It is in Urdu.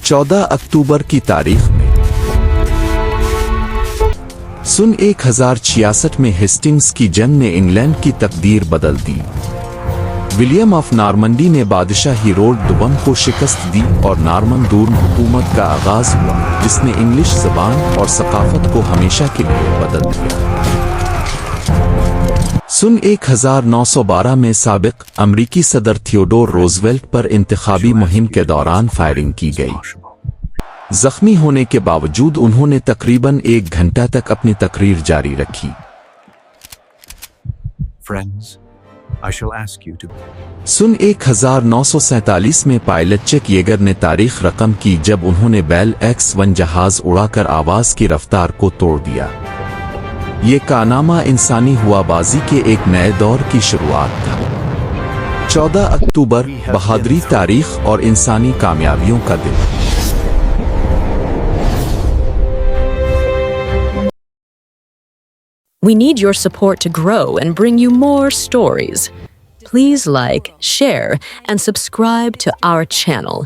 14 اکتوبر کی تاریخ میں سن 1066 میں ہیسٹنگز کی جنگ نے انگلینڈ کی تقدیر بدل دی۔ ولیئم آف نارمنڈی نے بادشاہ ہیرالڈ دوم کو شکست دی اور نارمن دور حکومت کا آغاز ہوا، جس نے انگلش زبان اور ثقافت کو ہمیشہ کے لیے بدل دیا۔ سن 1912 میں سابق امریکی صدر تھیوڈور روزویلٹ پر انتخابی مہم کے دوران فائرنگ کی گئی۔ زخمی ہونے کے باوجود انہوں نے تقریباً 1 گھنٹہ تک اپنی تقریر جاری رکھی۔ سن 1947 میں پائلٹ ییگر نے تاریخ رقم کی جب انہوں نے بیل X-1 جہاز اڑا کر آواز کی رفتار کو توڑ دیا۔ یہ کارنامہ انسانی ہوا بازی کے ایک نئے دور کی شروعات تھا۔ 14 اکتوبر بہادری، تاریخ اور انسانی کامیابیوں کا دن۔ We need your support to grow and bring you more stories. Please like, share, and subscribe to our channel.